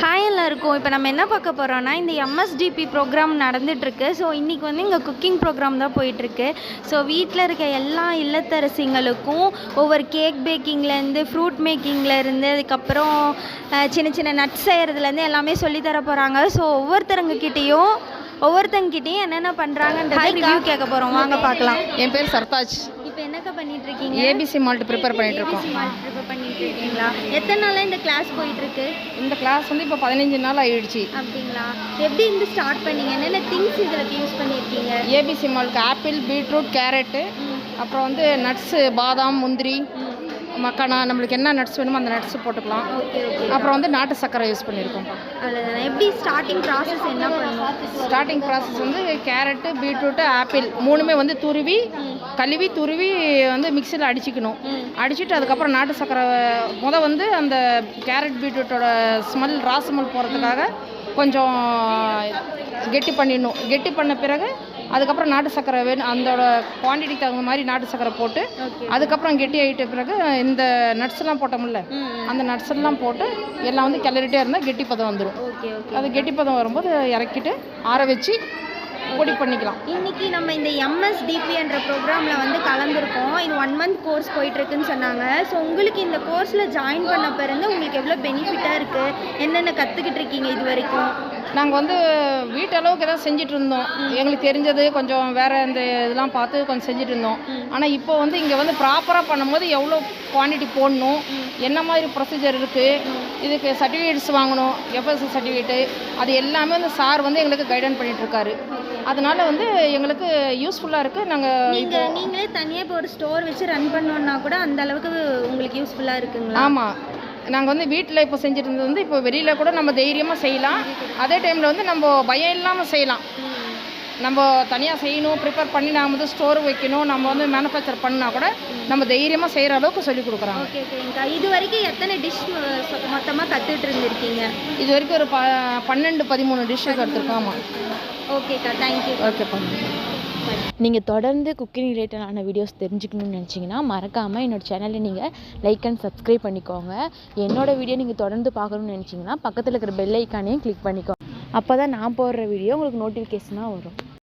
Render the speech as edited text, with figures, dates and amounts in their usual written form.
Hi எல்லாருக்கும். இப்போ நம்ம என்ன பார்க்க போகிறோன்னா, இந்த எம்எஸ்டிபி ப்ரோக்ராம் நடந்துகிட்ருக்கு. ஸோ இன்றைக்கி வந்து இங்கே குக்கிங் ப்ரோக்ராம் தான் போயிட்டுருக்கு. ஸோ வீட்டில் இருக்க எல்லா இல்லத்தரசிங்களுக்கும் ஒவ்வொரு கேக் பேக்கிங்லேருந்து ஃப்ரூட் மேக்கிங்லேருந்து அதுக்கப்புறம் சின்ன சின்ன நட்ஸ் செய்கிறதுலேருந்து எல்லாமே சொல்லித்தர போகிறாங்க. ஸோ ஒவ்வொருத்தங்கிட்டையும் என்னென்ன பண்ணுறாங்கன்ற ரிவ்யூ கேட்க போகிறோம். வாங்க பார்க்கலாம். என் பேர் சர்தாஜ். இப்போ என்னக்கா பண்ணிகிட்ருக்கீங்க? ஏபிசி மால்ட் ப்ரிப்பேர் பண்ணிகிட்ருக்கோம். பண்ணிட்டுருக்கீங்களா? எத்தனை நாளாக இந்த கிளாஸ் போயிட்டுருக்கு? இந்த கிளாஸ் வந்து இப்போ 15 நாள் ஆகிடுச்சு. அப்படிங்களா? எப்படி இருந்து ஸ்டார்ட் பண்ணீங்க? என்னென்ன திங்ஸ் இதில் யூஸ் பண்ணியிருக்கீங்க? ஏபிசி மால்க்கு ஆப்பிள், பீட்ரூட், கேரட்டு, அப்புறம் வந்து நட்ஸு, பாதாம், முந்திரி, மக்கானா, நம்மளுக்கு என்ன நட்ஸ் வேணுமோ அந்த நட்ஸ் போட்டுக்கலாம். அப்புறம் வந்து நாட்டு சர்க்கரை யூஸ் பண்ணியிருக்கோம். அதுதான். எப்படி ஸ்டார்டிங் ப்ராசஸ் என்ன பண்ணணும்? ஸ்டார்டிங் ப்ராசஸ் வந்து கேரட்டு, பீட்ரூட்டு, ஆப்பிள் மூணுமே வந்து கழுவி துருவி வந்து மிக்சியில் அடிச்சுக்கணும். அடிச்சுட்டு அதுக்கப்புறம் நாட்டு சர்க்கரை வந்து அந்த கேரட் பீட்ரூட்டோட ராஸ்மெல் போகிறதுக்காக கொஞ்சம் கெட்டி பண்ணிடணும். கெட்டி பண்ண பிறகு அதுக்கப்புறம் நாட்டு சர்க்கரை அதோட குவான்டிட்டிக்கு தகுந்த மாதிரி நாட்டு சர்க்கரை போட்டு அதுக்கப்புறம் கெட்டி ஆகிட்ட பிறகு இந்த நட்ஸ்லாம் போட்டோம்ல அந்த நட்ஸ்லாம் போட்டு எல்லாம் வந்து கிளறிட்டே இருந்தால் கெட்டி பதம் வந்துடும். அது கெட்டி பதம் வரும்போது இறக்கிட்டு ஆற வச்சு பொடி பண்ணிக்கலாம். இன்றைக்கி நம்ம இந்த எம்எஸ்டிபி என்ற ப்ரோக்ராமில் வந்து கலந்துருக்கோம். இது 1 மந்த் கோர்ஸ் போயிட்டுருக்குன்னு சொன்னாங்க. ஸோ உங்களுக்கு இந்த கோர்ஸில் ஜாயின் பண்ண பிறகு உங்களுக்கு எவ்வளோ பெனிஃபிட்டாக இருக்குது, என்னென்ன கற்றுக்கிட்டு இருக்கீங்க இது வரைக்கும்? நாங்கள் வந்து வீட்டளவுக்கு எதாவது செஞ்சுட்டு இருந்தோம். எங்களுக்கு தெரிஞ்சது கொஞ்சம் வேறு இந்த இதெல்லாம் பார்த்து கொஞ்சம் செஞ்சுட்டு இருந்தோம். ஆனால் இப்போ வந்து இங்கே வந்து ப்ராப்பராக பண்ணும்போது எவ்வளோ குவான்டிட்டி போடணும், என்ன மாதிரி ப்ரொசீஜர் இருக்குது, இதுக்கு சர்டிஃபிகேட்ஸ் வாங்கணும், எஃப்எஸ்சி சர்டிஃபிகேட்டு, அது எல்லாமே வந்து சார் வந்து எங்களுக்கு கைடன் பண்ணிகிட்ருக்காரு. அதனால் வந்து எங்களுக்கு யூஸ்ஃபுல்லாக இருக்குது. நீங்களே தனியாக இப்போ ஒரு ஸ்டோர் வச்சு ரன் பண்ணோன்னா கூட அந்த அளவுக்கு உங்களுக்கு யூஸ்ஃபுல்லாக இருக்குங்களா? ஆமாம். நாங்கள் வந்து வீட்டில் இப்போ செஞ்சுட்டு இருந்தது வந்து இப்போ வெளியில் கூட நம்ம தைரியமாக செய்யலாம். அதே டைமில் வந்து நம்ம பயம் இல்லாமல் செய்யலாம். நம்ம தனியாக செய்யணும், ப்ரிப்பேர் பண்ணி நாம் வந்து ஸ்டோர் வைக்கணும், நம்ம வந்து மேனுஃபேக்சர் பண்ணால் கூட நம்ம தைரியமாக செய்கிற அளவுக்கு சொல்லிக் கொடுக்குறாங்க. ஓகே ஓகேங்கக்கா. இது வரைக்கும் எத்தனை டிஷ் மொத்தமாக கற்றுட்டு இருந்திருக்கீங்க? இது வரைக்கும் ஒரு 12-13 டிஷ்ஷு கற்றுருக்கோம். ஆமாம். ஓகேக்கா, தேங்க்யூ. ஓகேப்பா. நீங்கள் தொடர்ந்து குக்கிங் ரிலேட்டடான வீடியோஸ் தெரிஞ்சுக்கணும்னு நினச்சிங்கன்னா மறக்காமல் என்னோடய சேனலை நீங்கள் லைக் அண்ட் சப்ஸ்கிரைப் பண்ணிக்கோங்க. என்னோடய வீடியோ நீங்கள் தொடர்ந்து பார்க்கணுன்னு நினச்சிங்கன்னா பக்கத்தில் இருக்கிற பெல் ஐக்கானையும் கிளிக் பண்ணிக்கோங்க. அப்போ தான் நான் போடுற வீடியோ உங்களுக்கு நோட்டிஃபிகேஷனாக வரும்.